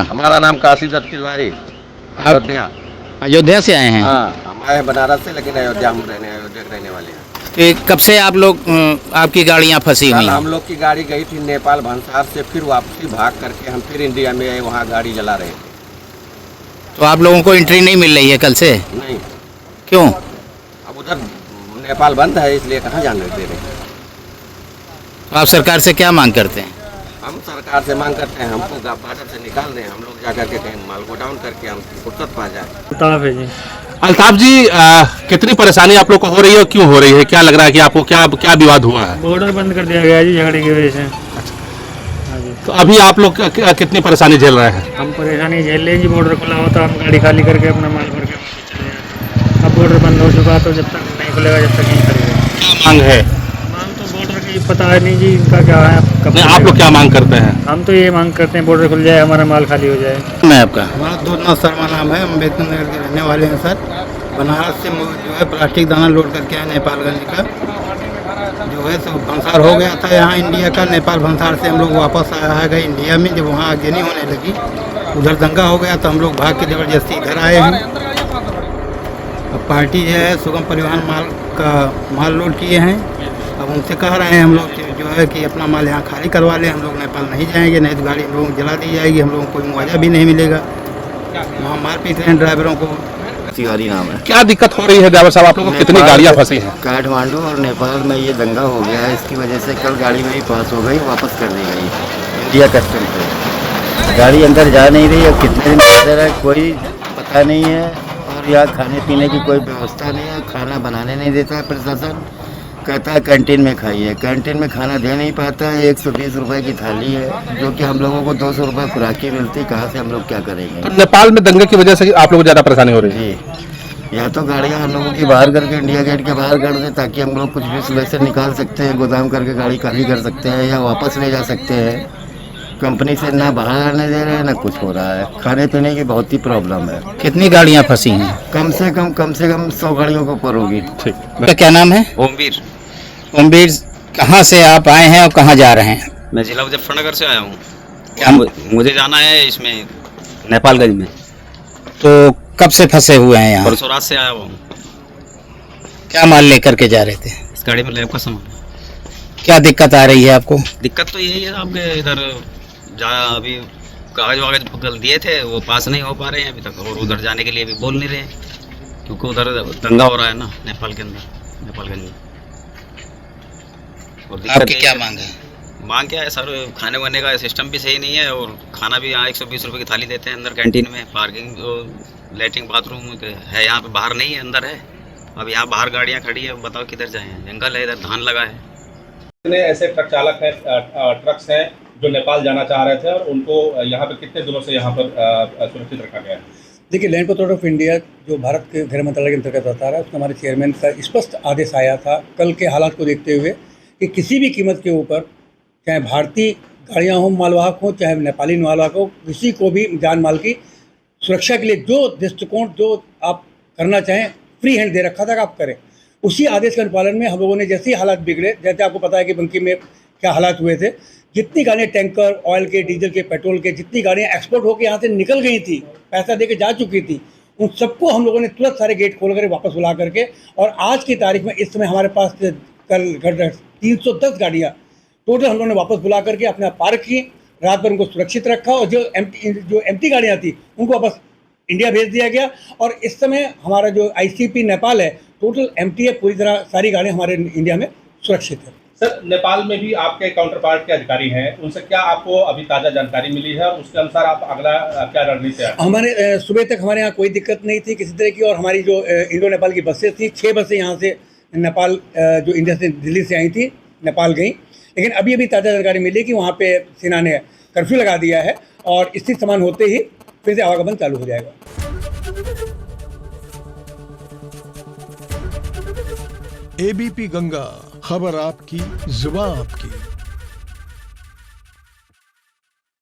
हमारा नाम काशी दत्त तिवारी, आप अयोध्या। अयोध्या से आए हैं? हाँ, हम आए बनारस से, लेकिन अयोध्या अयोध्या के रहने वाले हैं। तो कब से आप लोग आपकी गाड़ियाँ फंसी हुई कल हैं? हम लोग की गाड़ी गई थी नेपाल भंसार से, फिर वापसी भाग करके हम फिर इंडिया में आए, वहाँ गाड़ी जला रहे थे। तो आप लोगों को एंट्री नहीं मिल रही है कल से? नहीं, क्यों? अब उधर नेपाल बंद है, इसलिए कहाँ जाने दे रहे हैं। तो आप सरकार से क्या मांग करते हैं? हम सरकार से मांग करते हैं हमको बॉर्डर से निकाल दें, हम लोग जा करके कहीं माल को डाउन करके हम फुर्सत पा जाए। अल्ताफ है जी। अल्ताफ जी, कितनी परेशानी आप लोग को हो रही है, क्यों हो रही है, क्या लग रहा है कि आपको क्या क्या विवाद हुआ है? बॉर्डर बंद कर दिया गया है जी झगड़े की वजह से। हाँ जी, तो अभी आप लोग कितनी परेशानी झेल रहे हैं? हम परेशानी झेल रहे हैं जी। बॉर्डर खुला होता हम गाड़ी खाली करके अपना माल भर के वापस चले जाते। अब बॉर्डर बंद हो चुका, तो जब तक नहीं खुलेगा जब तक नहीं करेगा। क्या मांग है? मांग तो बॉर्डर की पता है नहीं जी, इनका क्या है कब नहीं, आप लोग क्या मांग करते हैं? हम तो ये मांग करते हैं बॉर्डर खुल जाए, हमारा माल खाली हो जाए। मैं आपका हमारा दोस्त शर्मा नाम है, अम्बेडकर नगर के रहने वाले हैं सर। बनारस से जो है प्लास्टिक दाना लोड करके आए नेपालगंज का, जो है सब भंसार हो गया था यहाँ इंडिया का। नेपाल भंसार से हम लोग वापस आया है इंडिया में, जब वहाँ आगे नहीं होने लगी, उधर दंगा हो गया तो हम लोग भाग के ज़बरदस्ती इधर आए हैं। अब पार्टी जो है सुगम परिवहन माल लोड किए हैं। अब उनसे कह रहे हैं हम लोग जो है कि अपना माल यहाँ खाली करवा लें, हम लोग नेपाल नहीं जाएंगे, नहीं तो गाड़ी हम लोगों को जला दी जाएगी, हम लोगों को कोई मुआवजा भी नहीं मिलेगा। वहाँ मार पीट रहे हैं ड्राइवरों को। तिवारी नाम है। क्या दिक्कत हो रही है ड्राइवर साहब, आप लोगों को कितनी गाड़ियाँ फंसी हैं? काठमांडू और नेपाल में ये दंगा हो गया है, इसकी वजह से कल गाड़ी मेरी पास हो गई, वापस कर दी गई इंडिया कस्टम से। गाड़ी अंदर जा नहीं रही, अब कितने दिन अंदर है कोई पता नहीं है। और यहाँ खाने पीने की कोई व्यवस्था नहीं है, खाना बनाने नहीं देता है प्रशासन। कहता है कैंटीन में खाइए, कैंटीन में खाना दे नहीं पाता है। 120 रुपए की थाली है, जो कि हम लोगों को 200 रुपये खुराकी मिलती, कहाँ से हम लोग क्या करेंगे। तो नेपाल में दंगे की वजह से आप लोगों को ज़्यादा परेशानी हो रही है? जी, या तो गाड़ियाँ हम लोगों की बाहर करके इंडिया गेट के बाहर कर दें, ताकि हम लोग कुछ भी सुबह से निकाल सकते हैं, गोदाम करके गाड़ी खाली कर सकते हैं या वापस ले जा सकते हैं। कंपनी से ना बाहर आने दे रहे हैं, ना कुछ हो रहा है। खाने पीने की बहुत ही प्रॉब्लम है। कितनी गाड़ियाँ फंसी हैं? कम से कम 100 गाड़ियों के ऊपर होगी। ठीक। आपका क्या नाम है? ओमवीर। ओमवीर, कहाँ से आप आए हैं और कहाँ जा रहे हैं? मैं जिला मुजफ्फरनगर से आया हूँ। क्या मुझे जाना है इसमें नेपालगंज में। तो कब से फंसे हुए हैं यहाँ? परसों रात से आया हुआ हूँ। क्या माल लेकर के जा रहे थे? इस गाड़ी में लैब का सामान। क्या दिक्कत आ रही है आपको? दिक्कत तो यही है, आपके इधर अभी कागज वागज कल दिए थे, वो पास नहीं हो पा रहे हैं अभी तक, और उधर जाने के लिए भी बोल नहीं रहे हैं, क्योंकि उधर दंगा हो रहा है ना नेपाल के अंदर, नेपालगंज में। और आपकी क्या मांग है? मांग क्या है सर, खाने वाने का सिस्टम भी सही नहीं है, और खाना भी यहाँ 120 रुपये की थाली देते हैं अंदर कैंटीन में। पार्किंग जो लेटरिन बाथरूम है यहाँ पे बाहर नहीं है, अंदर है। अब यहाँ बाहर गाड़ियाँ खड़ी है, बताओ किधर जाएँ? जंगल है, इधर धान लगा है। कितने ऐसे ट्रक चालक हैं, ट्रक्स हैं जो नेपाल जाना चाह रहे थे, और उनको यहाँ पर कितने दिनों से यहाँ पर सुरक्षित रखा गया है? देखिए, लैंड पेट्रोल ऑफ इंडिया जो भारत के गृह मंत्रालय के अंतर्गत आता है, उसमें हमारे चेयरमैन का स्पष्ट आदेश आया था कल के हालात को देखते हुए कि किसी भी कीमत के ऊपर, चाहे भारतीय गाड़ियाँ हों मालवाहक हों, चाहे नेपाली मालवाहक हो, किसी को भी जान माल की सुरक्षा के लिए जो दृष्टिकोण जो आप करना चाहें फ्री हैंड दे रखा था कि आप करें। उसी आदेश के अनुपालन में हम लोगों ने जैसे ही हालात बिगड़े, जैसे आपको पता है कि बंकी में क्या हालात हुए थे, जितनी गाड़ियाँ टैंकर ऑयल के, डीजल के, पेट्रोल के, जितनी गाड़ियाँ एक्सपोर्ट होकर यहाँ से निकल गई थी, पैसा दे के जा चुकी थी, उन सबको हम लोगों ने तुरंत सारे गेट खोल कर वापस बुला करके, और आज की तारीख में इस समय हमारे पास कल 310 गाड़ियाँ टोटल हम लोगों ने वापस बुला करके अपने पार्क की, रात भर उनको सुरक्षित रखा, और जो एम्प्टी गाड़ियाँ थी उनको वापस इंडिया भेज दिया गया। और इस समय हमारा जो ICP नेपाल है टोटल एम्प्टी है, पूरी तरह सारी गाड़ियाँ हमारे इंडिया में सुरक्षित है। सर, नेपाल में भी आपके काउंटर पार्ट के अधिकारी हैं, उनसे क्या आपको अभी ताज़ा जानकारी मिली है, और उसके अनुसार आप अगला क्या रणनीति है? हमारे सुबह तक हमारे यहाँ कोई दिक्कत नहीं थी किसी तरह की, और हमारी जो इंडो नेपाल की बसें थी, 6 बसें यहाँ से नेपाल जो इंडिया से दिल्ली से आई थी नेपाल गई। लेकिन अभी ताज़ा जानकारी मिली कि वहाँ पे सेना ने कर्फ्यू लगा दिया है, और स्थिति समान होते ही फिर से आवागमन चालू हो जाएगा। ABP गंगा, खबर आपकी, जुबान आपकी।